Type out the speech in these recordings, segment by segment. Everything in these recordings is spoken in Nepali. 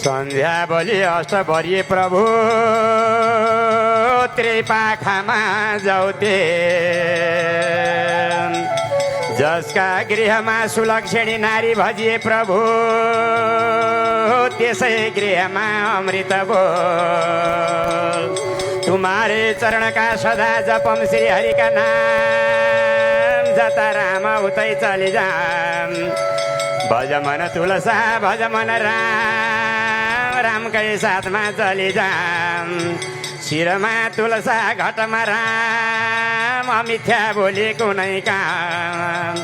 सन्ध्या बोली अष्टभरिए प्रभु त्रिपाखामा जाउते जसका गृहमा सुलक्षणी नारी भजिए प्रभु त्यसै गृहमा अमृत बोल तुम्हारे चरण का सदा जपम श्री हरि का नाम जता राम उतै चली जाम भज मन तुलसा भज मन राम राम कै साथमा चली जाम शिरमा तुलसा घटमा राम अमिथ्या बोली कुनै काम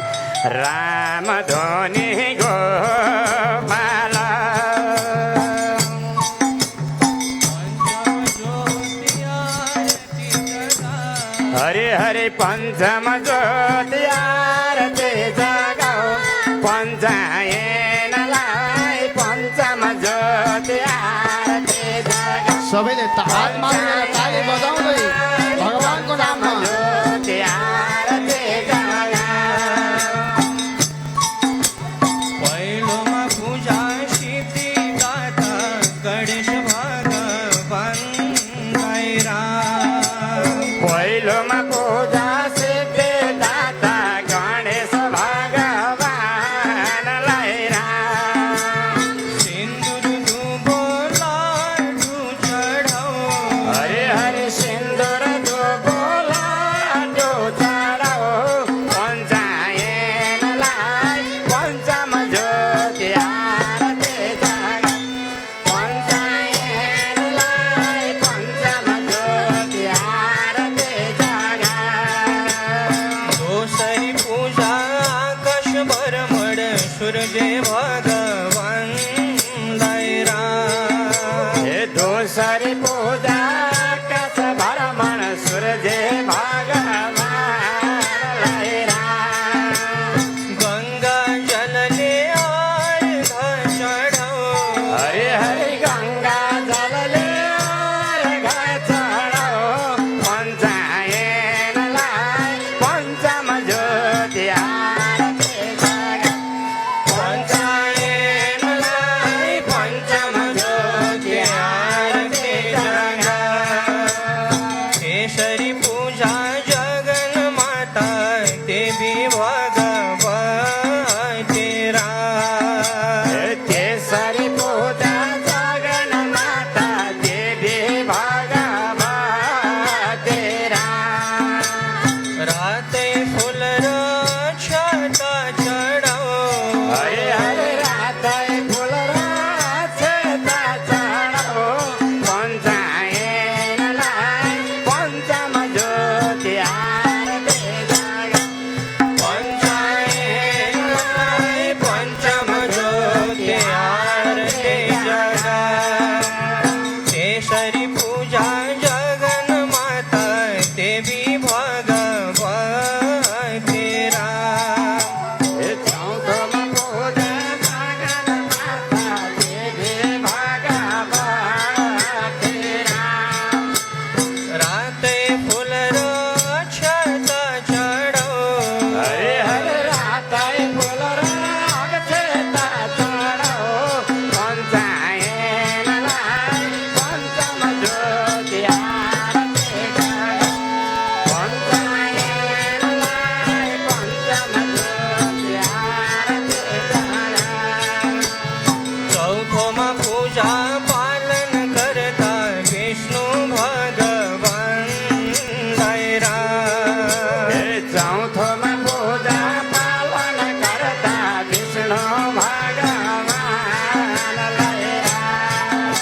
राम ध्वनि गोपाल हरे हरे पञ्चम ज्योति आरती जगाऊ पञ्चायनलाई पञ्चम ज्योति आरती जगाऊ सबैले हात मारेर ताली बजाउँदै भगवानको नाममा ज्योति आरती जगाऊ पहिलोमा पूजा सिद्धिदाता गणेश भगवानलाई राम पहिलोमा पूजा सिद्धिदाता गणेश भगवानलाई राम सिन्दुर दुबो लाडु चढाऊ हरे हरे सिन्दुर दुबो लाडु चढाऊ पञ्चायनलाई पञ्चम ज्योति आरती जगाऊ पञ्चायनलाई पञ्चम ज्योति आरती जगाऊ दोसरी पूजा आकाश भरमड सूर्य भगवानलाई राम हे दोसरी पूजा आकाश भ्रमण सूर्य भगवानलाई राम गङ्गा जलले अर्घ चढाऊ हरे हरे गङ्गा जलले अर्घ चढाऊ पञ्चायनलाई पञ्चम ज्योति आरती जगाऊ पञ्चायनलाई पञ्चम ज्योति आरती जगाऊ केसरी पूजा जगन माता देवी भगवती राम केसरी पूजा जगन माता देवी भगवती राम रातै फुल र छता चढाऊ हरे हरे रातै फुल र छेता चढाऊ पञ्चायनलाई पञ्चम ज्योति आरती जगाऊ पञ्चायनलाई पञ्चम ज्योति आरती जगाऊ केसरी पूजा जगन माता देवी भगवती राम चौथोमा पूजा जगन माता देवी भगवती राम रातै फुल र छता चढाऊ हरे हरे रातै फुल र छेता चढाऊ पञ्चायनलाई पञ्चम ज्योति आरती जगाऊ पञ्चायनलाई पञ्चम ज्योति आरती जगाऊ चौथोमा पूजा पालन करता विष्णु भगवानलाई राम हे चौथोमा पूजा पालन करता विष्णु भगवानलाई राम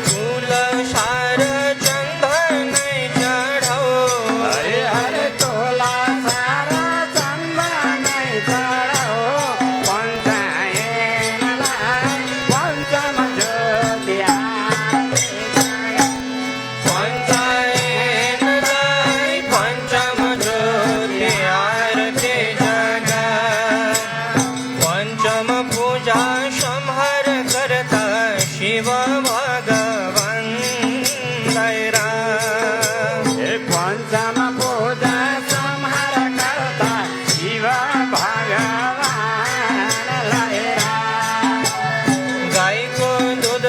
फूल सार चन्दनै चढाऊ हरे हरे तोला सारा चन्दनै चढाऊ पञ्चायनलाई पञ्चम ज्योति आरती जगाऊ पञ्चायनलाई पञ्चम ज्योति आरती जगाऊ पञ्चम पूजा संहार करता शिव भगवानलाई राम हे पञ्चम पूजा संहार करता शिव भगवानलाई राम गाईको दुध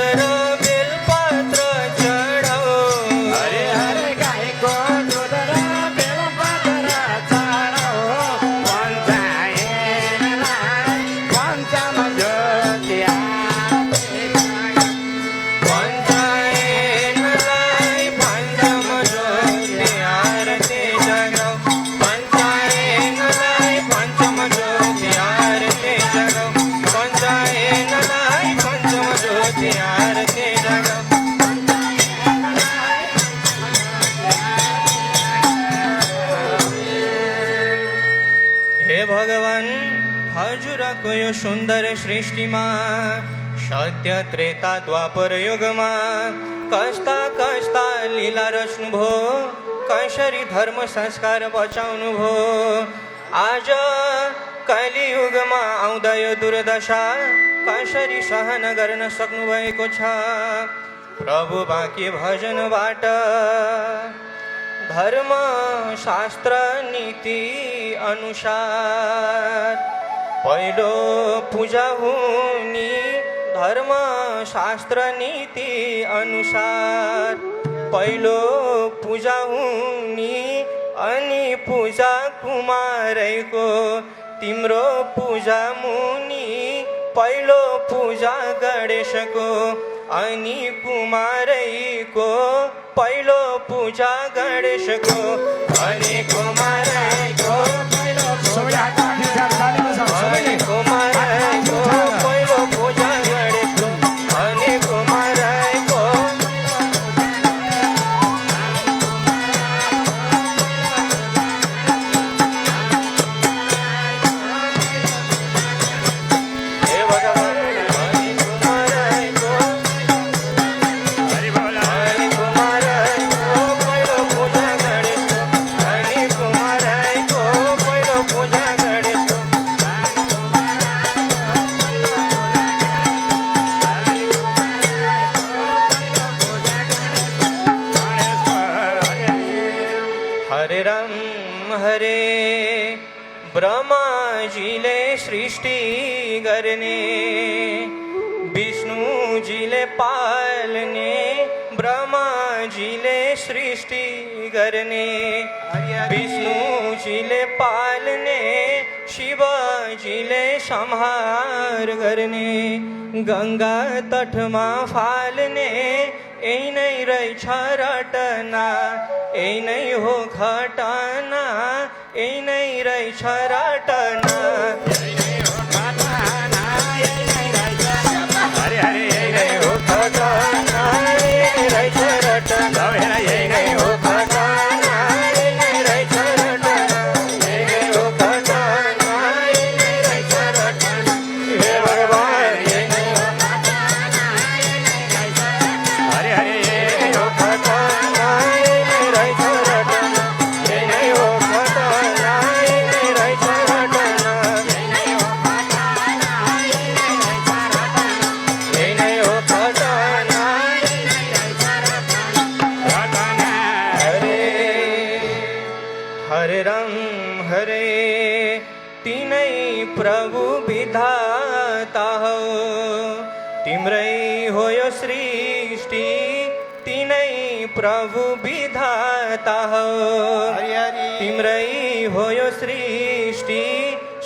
ભગવાન હજુરા કયો સુંદર સૃષ્ટિમાં સત્ય ત્રેતા દ્વાપર યુગમાં કસતા કસતા લીલા રસનું ભો કૈસરી ધર્મ સંસ્કાર બચાવનું ભો આજ કલિયુગમાં ઔદય દુર્દશા કૈસરી સહન गर्न सक्नु भएको छ प्रभु बाँकी भजन बाट धर्म शास्त्र नीति अनुसार पहिलो पूजा हुने धर्म शास्त्र नीति अनुसार पहिलो पूजा हुने अनि पूजा कुमारैको तिम्रो पूजा मुनि पहिलो पूजा गणेशको अनि कुमारैको पहिलो पूजा गणेशको अनि कुमारैको पहिलो पूजा अनि कुमारैको पहिलो पूजा गणेशको अनि कुमारैको हे भगवान अनि कुमारैको હરિ બોલ अनि कुमारैको पहिलो पूजा गणेशको अनि कुमारैको पहिलो पूजा गणेशको हरे राम हरे ब्रह्माजीले सृष्टि गर्ने विष्णुजीले पाल्ने ब्रह्माजीले सृष्टि गर्ने विष्णुजीले पाल्ने शिवजीले संहार गर्ने गङ्गा तटमा फाल्ने यही नै रहेछ रटना यही नै हो घटना यही नै रहेछ रटना હરે હરે यही नै हो घटना यही नै रहेछ रटना यही नै हो घटना यही नै रहेछ रटना यही नै हो घटना यही नै रहेछ रटना हे भगवान यही नै हो હરે હરે यही नै हो घटना यही नै रहेछ रटना यही नै हो घटना यही नै रहेछ रटना यही नै हो घटना हरे हरे राम हरे तिनै प्रभु विधाता हो तिम्रै हो यो सृष्टि तिनै प्रभु विधाता हो तिम्रै हो यो सृष्टि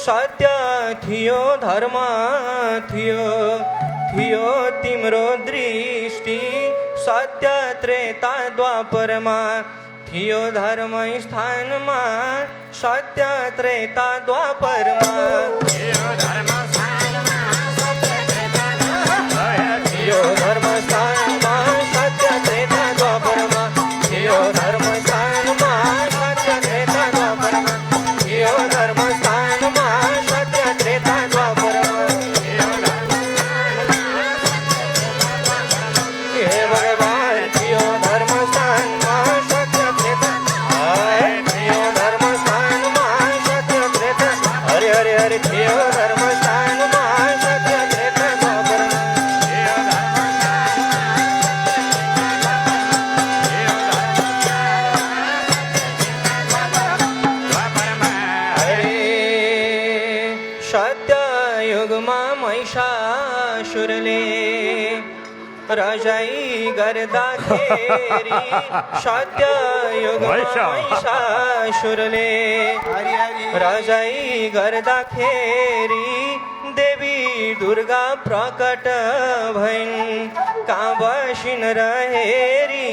सत्य थियो धर्म थियो थियो तिम्रो दृष्टि सत्य त्रेता द्वापरमा थियो धर्म स्थानमा सत्य त्रेता द्वापरमा थियो धर्म स्थानमा सत्य त्रेता द्वापरमा थियो धर्म स्थानमा सत्य त्रेता द्वापरमा थियो धर्म स्थानमा सत्य त्रेता द्वापरमा हे भगवान थियो धर्म स्थानमा सत्य त्रेता थियो धर्म स्थानमा सत्य त्रेता हरे हरे हरे थियो धर्म स्थानमा सत्य त्रेता द्वापरमा हरे सत्य युगमा महिषासुरले रजाई गर्दाखेरि सत्य युगमा महिषासुरले रजाई गर्दाखेरि देवी दुर्गा प्रकट भइन् कहाँ बसिन रहेरी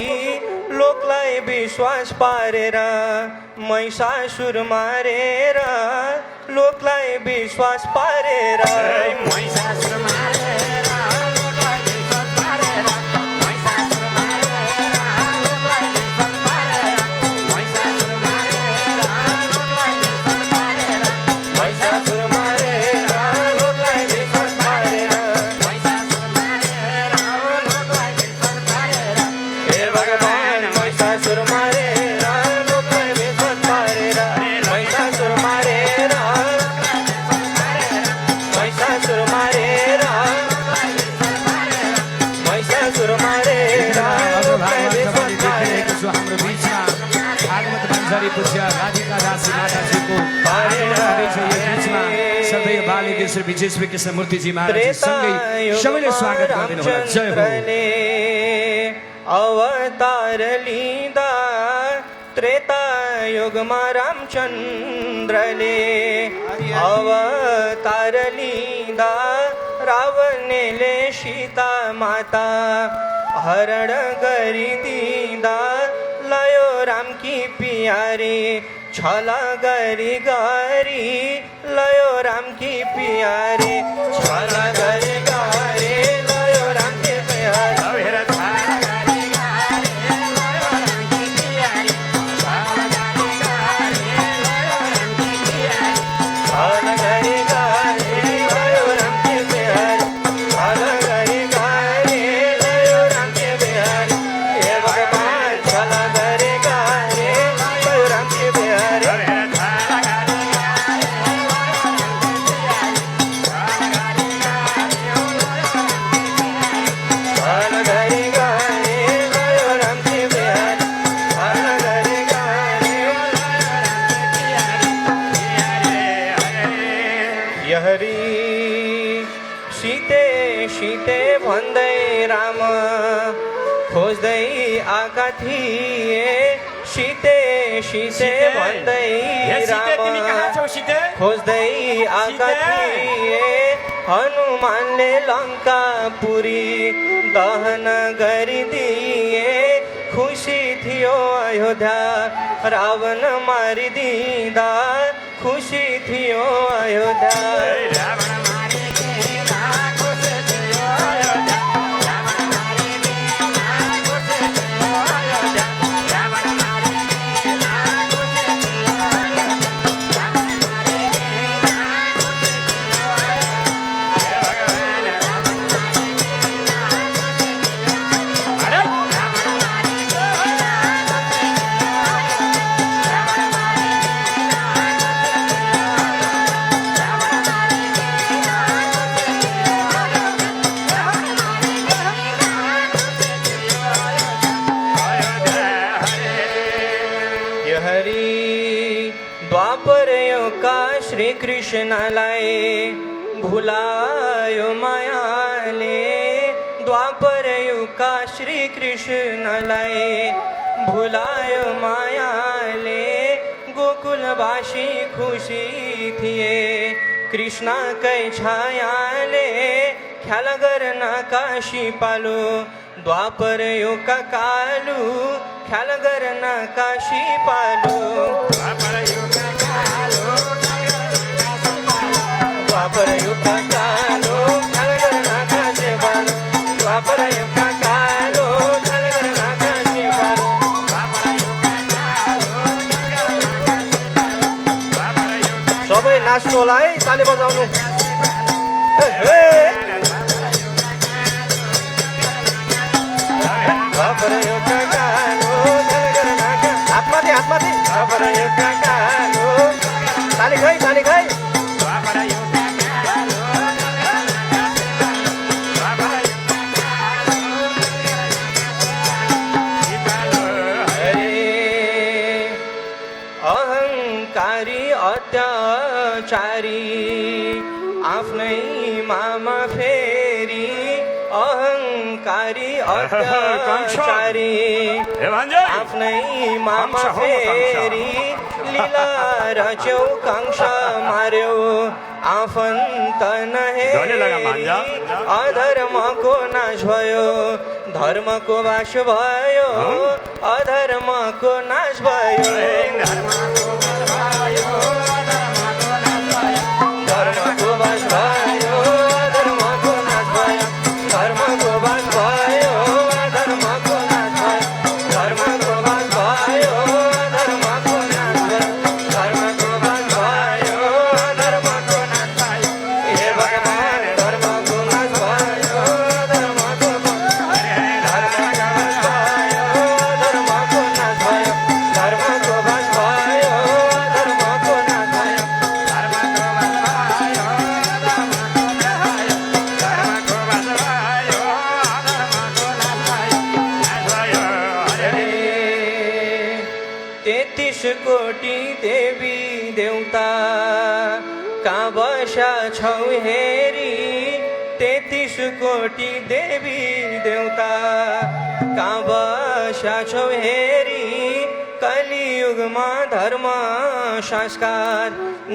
लोकलाई विश्वास पारेर महिषासुर मारेर लोकलाई विश्वास पारेर महिषासुर मारेर महिषासुर सुरमा रे हाम्रो बिचमा भागवत भन्सारी पूज्य राधिका दासी माताजीको बिचमा सधैँ बालकेश्वर विजेश्वर कृष्ण मूर्तिजी महाराजसँगै सबैले स्वागत गरिदिनु होला। जय हो। अवतार लिँदा त्रेता युगमा रामचन्द्रले अवतार लिँदा रावणले सीता माता हरण गरिदिँदा लयो रामकी प्यारी छला गरी गरी लयो रामकी प्यारी छला गरी गरी लयो रामकी प्यारी लौ हेर छाला गरी गरी लयो रामकी प्यारी छाला गरी गरी लयो रामकी प्यारी छला गरी गरी लयो रामकी प्यारी छला गरी गरी लयो रामकी प्यारी हे भगवान छला गरी गरी लयो रामकी प्यारी लौ हेर छाला गरी गरी छला गरी गरी लयो रामकी प्यारी छला गरी गरी यहरी सीते सीते भन्दै राम खोज्दै आका थिए सीते सीते भन्दै राम खोज्दै आका थिए हनुमानले लङ्का पुरी दहन गरिदिए खुसी थियो अयोध्या रावण मारिदिँदा खुसी थियो अयोध्या रावण मारिदिँदा खुसी थियो अयोध्या रावण मारिदिँदा खुसी थियो अयोध्या रावण मारिदिँदा खुसी थियो अयोध्या रावण मारिदिँदा खुसी थियो अयोध्या हे भगवान रावण मारिदिँदा खुसी थियो अरे रावण मारिदिँदा खुसी थियो अयोध्या रावण मारिदिँदा हरि द्वापर युगका श्री कृष्णलाई भुलायो मायाले द्वापर युगका श्री कृष्णलाई भुलायो मायाले गोकुलवासी खुसी थिए कृष्णकै छायाले ख्याल गर्न काशी पालो द्वापर युगका कालु ख्याल गर्न काशी पालो द्वापर युगका कालो द्वापर युगका कालो ख्याल गर्न काशी पालो द्वापर युगका कालो ख्याल गर्न काशी पालो सबै नाच्नु होला है ताली बजाउनु द्वापर युगका कालो ख्याल गर्न हातमाथि हातमाथि द्वापर युगका कालो ताली खै ताली खै अहङ्कारी अत्याचारी आफ्नै मामा फेरि अहङ्कारी अत्याचारी आफ्नै मामा फेरि लीला रच्यौ कंस मार्यो आफन्त नहेरी अधर्मको नाश भयो धर्मको वास भयो अधर्मको नाश भयो धर्मको वास भयो धर्मको वास भयो धर्मको नाश भयो धर्मको वास भयो धर्मको नाश भयो धर्मको वास भयो धर्मको नाश भयो धर्मको वास भयो धर्मको नाश भयो हे भगवान धर्मको नाश भयो धर्मको धर्मको नाश भयो धर्मको नाश भयो धर्मको वास भयो कोटी देवी देवता का बसा छौ हेरी 33 कोटी देवी देवता का बसा छौ हेरी कलियुगमा धर्म संस्कार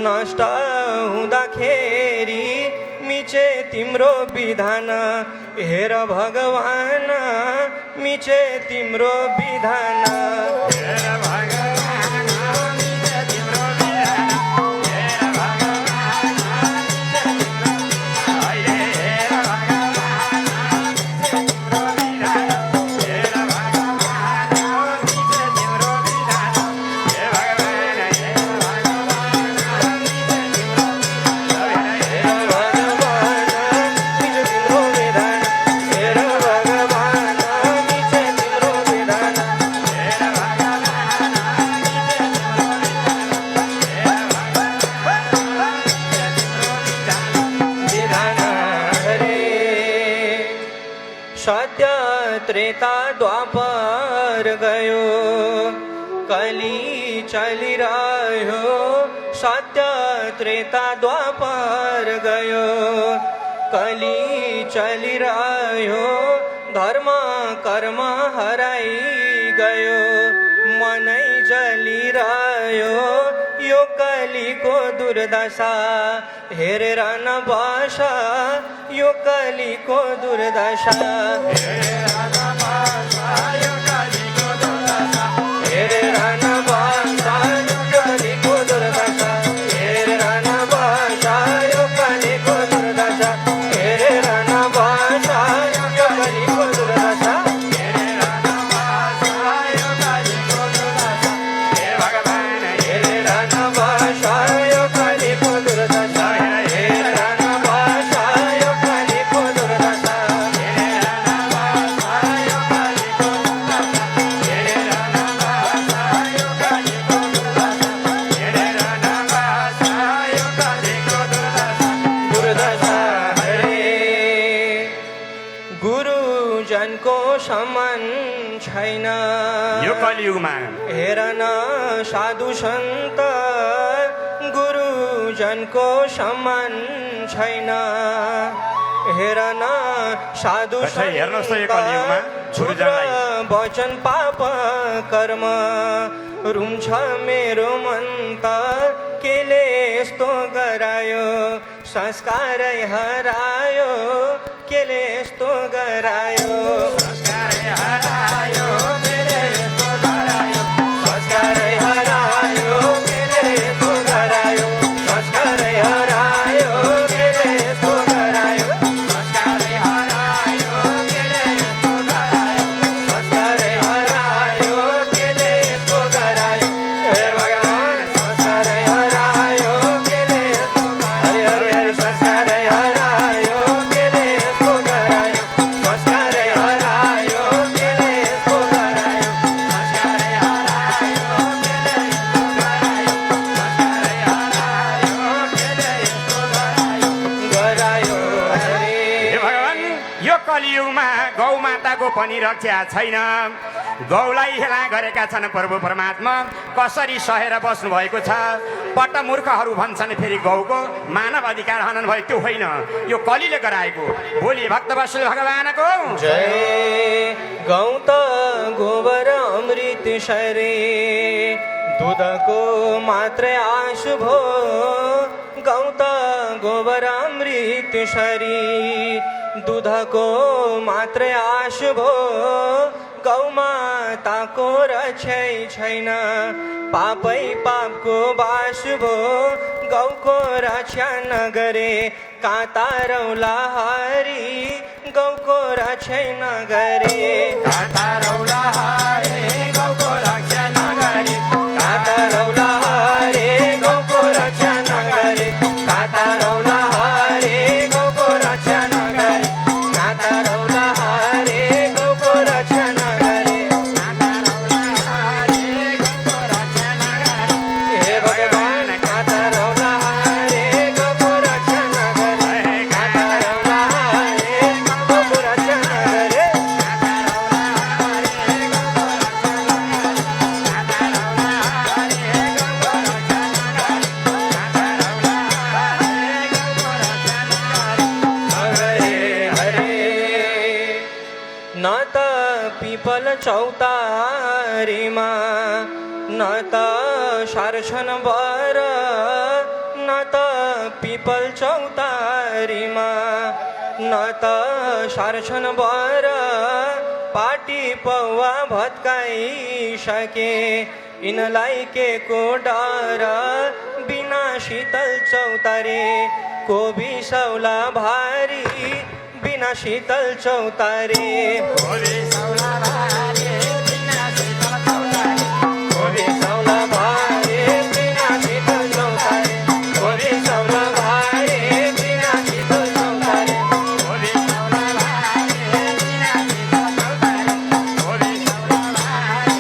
नष्ट हुँदाखेरि मिचे तिम्रो विधान हेर भगवान मिचे तिम्रो विधान हेर भगवान मिचे तिम्रो विधान हेर भगवान हेर भगवान मिचे तिम्रो विधान हेर भगवान मिचे तिम्रो विधान हे भगवान मिचे तिम्रो विधान हेर भगवान मिचे तिम्रो विधान हेर भगवान मिचे तिम्रो विधान हरे सत्य त्रेता द्वापर गयो कली चलिरह्यो सत्य त्रेता द्वापर गयो कली चलिरह्यो धर्म कर्म हराइ गयो मनै जलिरह्यो यो कलीको दुर्दशा हेरेर नबस यो कलीको दुर्दशा हेरेर नबस यो कलीको दुर्दशा हेरेर नबस यो कलीको दुर्दशा हेरेर नबस यो कलीको दुर्दशा हेरेर नबस यो कलीको दुर्दशा हेरेर नबस यो कलीको दुर्दशा दुर्दशा हरे गुरुजनको सम्मान छैन यो कलियुगमा हेर न साधु सन्त गुरुजनको सम्मान छैन हेर न साधु कसै हेर्नुहोस् त यो कलियुगमा गुरुजनलाई। वचन पाप कर्म रुन्छ मेरो मन त केले यस्तो गरायो संस्कारै हरायो केले यस्तो गरायो संस्कारै हरायो केले यस्तो गरायो संस्कारै हरायो केले यस्तो गरायो संस्कारै हरायो केले यस्तो गरायो संस्कारै हरायो केले यस्तो गरायो संस्कारै हरायो केले यस्तो गरायो हे भगवान संस्कारै हरायो केले यस्तो हरे हरे हरे संस्कारै हरायो केले यस्तो गरायो संस्कारै हरायो केले यस्तो गरायो संस्कारै हरायो केले यस्तो गरायो संस्कारै हरायो केले यस्तो गरायो गरायो हरे हे भगवान यो कलियुगमा गौ माताको पनि रक्षा छैन गौलाई हेला गरेका छन् प्रभु परमात्मा कसरी सहेर बस्नु भएको छ पट्ट मूर्खहरू भन्छन् फेरि गौको मानव अधिकार हनन भयो त्यो होइन यो कलिले गराएको भोलि भक्तवत्सल भगवानको जय गौ त गोबर अमृत सरे दुधको मात्रै आश भो गौ त गोबर अमृत सरी दुधको मात्रै आश भो गौ माताको रक्षै छैन पापै पापको बास भो गौको रक्षा नगरे काँता रौला हरी गौको रक्षै नगरे काँता रौला हरे गौको रक्षा नगरे काँता रौला हरे गौको रक्षा नगरे काँता रौला हरे गौको रक्षा नगरे काँता रौला हरे गौको रक्षा नगरे काँता रौला हरे गौको रक्षा नगरे हे भगवान काँता रौला हरे गौको रक्षा नगरे काँता रौला हरे गौको रक्षा नगरे न त पिपल चौतारीमा न त सार्छन् बर न त पिपल चौतारीमा न त सार्छन् बर पाटी पौवा भत्काइसके यिनलाई के को डर बिना शीतल चौतारी को बिसौला भारी बिना शीतल चौतारी को बिसौला भारी बिना शीतल चौतारी को बिसौला भारी बिना शीतल चौतारी को बिसौला भारी बिना शीतल चौतारी को बिसौला भारी बिना शीतल चौतारी को बिसौला भारी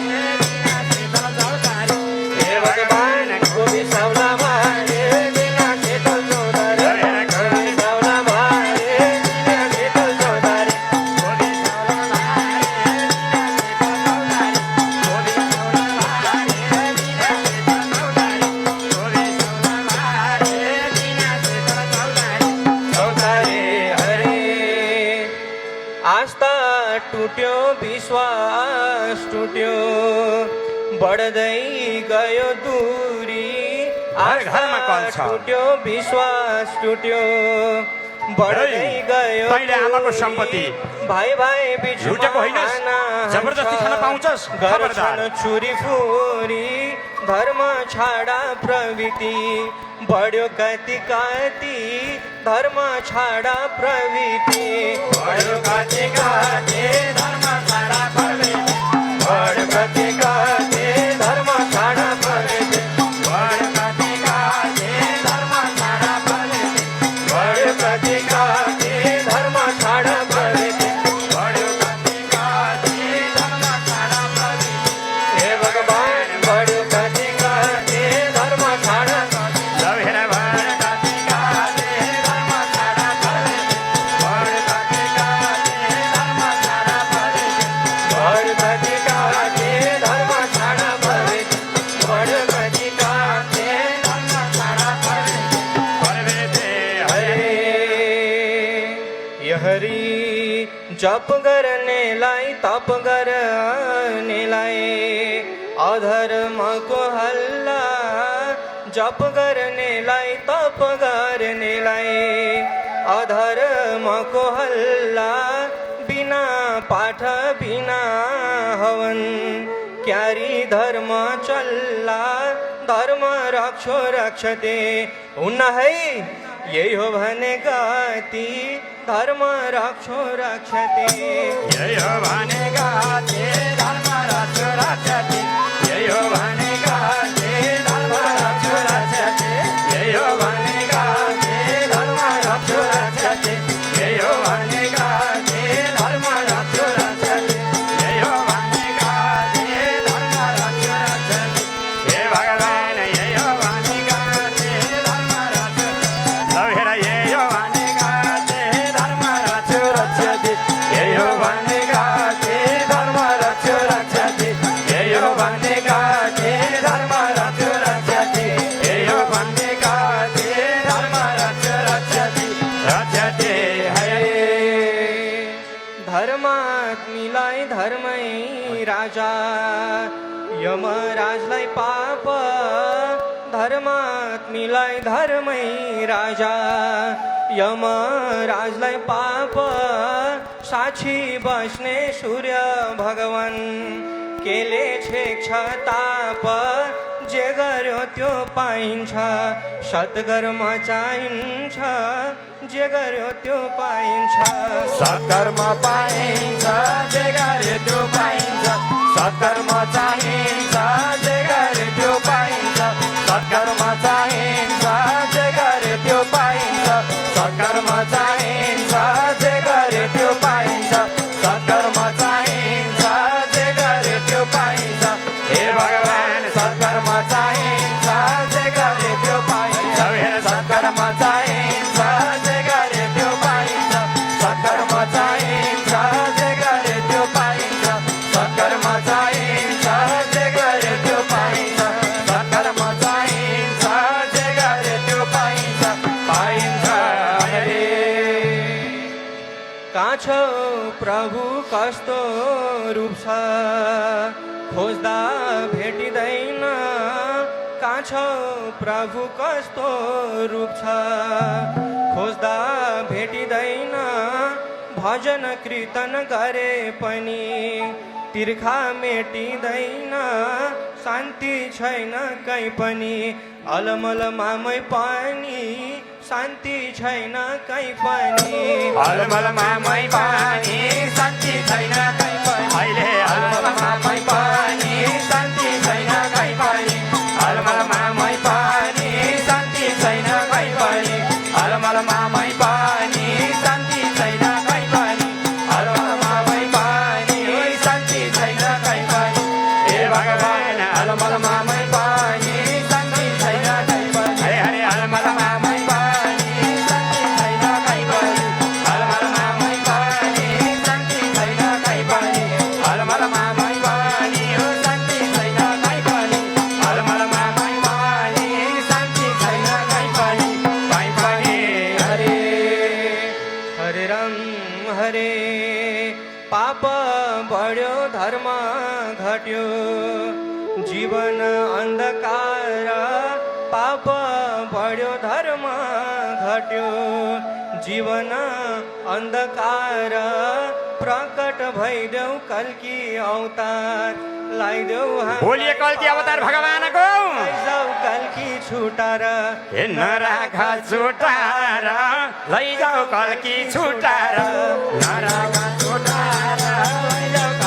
बिना शीतल चौतारी हे भगवान को बिसौला भारी बिना शीतल चौतारी को बिसौला भारी बिना शीतल चौतारी को बिसौला भारी बिना शीतल चौतारी को बिसौला भारी बिना शीतल चौतारी चौतारी हरे आस्था टुट्यो विश्वास टुट्यो बढ्दै गयो दूरी हर घरमा कल छ। टुट्यो विश्वास टुट्यो बढ्दै गयो तैँले आमाको सम्पत्ति भाइ भाइ बिच लुटेको होइनस्, जबरजस्ती खान पाउँछस्, खबरदार। छुरी फुरी धर्म छाडा प्रवृत्ति बढ्यो कति कति धर्म छाडा प्रवृत्ति बढ्यो कति कति धर्म छाडा प्रवृत्ति बढ्यो कति कति धर्म छाडा प्रवृत्ति बढ्यो कति कति धर्म छाडा प्रवृत्ति बढ्यो कति कति धर्म छाडा प्रवृत्ति बढ्यो कति कति धर्म छाडा प्रवृत्ति हे भगवान बढ्यो कति कति धर्म छाडा लौ हेर भर कति कति धर्म छाडा प्रवृत्ति बढ्यो कति कति धर्म छाडा प्रवृत्ति बढ्यो कति कति धर्म छाडा प्रवृत्ति बढ्यो कति कति धर्म छाडा प्रवृत्ति प्रवृत्ति हरे यहरी जप गर्नेलाई तप गर्नेलाई अधर्मको हल्ला जप गर्नेलाई तप गर्नेलाई अधर्मको हल्ला बिना पाठ बिना हवन क्यारी धर्म चल्ला धर्म रक्षो रक्षते हुन्न है यही हो भने गति धर्म रक्षो रक्षते यही हो भनेका ते धर्म रक्षो रक्षते यही हो भनेका ते धर्म रक्षो रक्षते यही हो भनेका ते धर्म रक्षो रक्षते यही हो भनेका ते धर्म रक्षो रक्षते यही हो भनेका ते धर्म रक्षो रक्षते हे भगवान यही हो भनेका ते धर्म रक्षो लौ हेर यही हो भनेका ते धर्म रक्षो रक्षते यही हो भनेका ते धर्म रक्षो रक्षते यही हो भनेका ते धर्म रक्षो रक्षते यही हो भनेका ते धर्म रक्षो रक्षते रक्षते है धर्मात्मीलाई धर्मै राजा यमराजलाई पाप धर्मात्मीलाई धर्मै राजा यमराजलाई पाप साक्षी बस्ने सूर्य भगवान केले छेक्छ ताप जे गर्यो त्यो पाइन्छ सत्कर्म चाहिन्छ जे गर्यो त्यो पाइन्छ सत्कर्म पाइन्छ जे गरे त्यो पाइन्छ सत्कर्म चाहिन्छ जे गरे त्यो पाइन्छ सत्कर्म चाहिन्छ जे गरे त्यो पाइन्छ सत्कर्म चाहिन्छ जे गरे त्यो पाइन्छ सत्कर्म चाहिन्छ जे गरे त्यो पाइन्छ हे भगवान सत्कर्म चाहिन्छ जे गरे त्यो पाइन्छ हेर सत्कर्म चाहिन्छ जे गरे त्यो पाइन्छ सत्कर्म चाहिन्छ जे गरे त्यो पाइन्छ कस्तो रूप छ खोज्दा भेटिँदैन कहाँ छ प्रभु कस्तो रूप छ खोज्दा भेटिँदैन भजन कीर्तन गरे पनि तिर्खा मेटिँदैन शान्ति छैन कहीँ पनि अलमल मामै पनि शान्ति छैन कहीँ पनि अलमल मामै पानी शान्ति छैन कहीँ पनि अहिले अलमल मामै पानी शान्ति छैन कहीँ पनि अलमल मामै पानी शान्ति छैन कहीँ पनि अलमल मामै पानी शान्ति छैन कहीँ पनि अलमल मामै पानी शान्ति छैन कहीँ पनि हे भगवान अलमल मामै पानी शान्ति छैन कहीँ पनि हरे हरे अलमल मामै पानी शान्ति छैन कहीँ पनि अलमल मामै पानी शान्ति छैन कहीँ पनि अलमल मामै पानी शान्ति छैन कहीँ पनि अलमल मामै पानी शान्ति छैन कहीँ पनि हरे हरे राम हरे पाप बढ्यो धर्म घट्यो जीवन अन्धकार पाप बढ्यो धर्म घट्यो जीवन अन्धकार प्रकट भइदेऊ कल्की अवतार लाइदेऊ बोलिए कल्की अवतार भगवानको लैजाऊ कल्की छुटार हेर्न राख छुटार लैजाऊ कल्की छुटार नराख छुटार लैजाऊ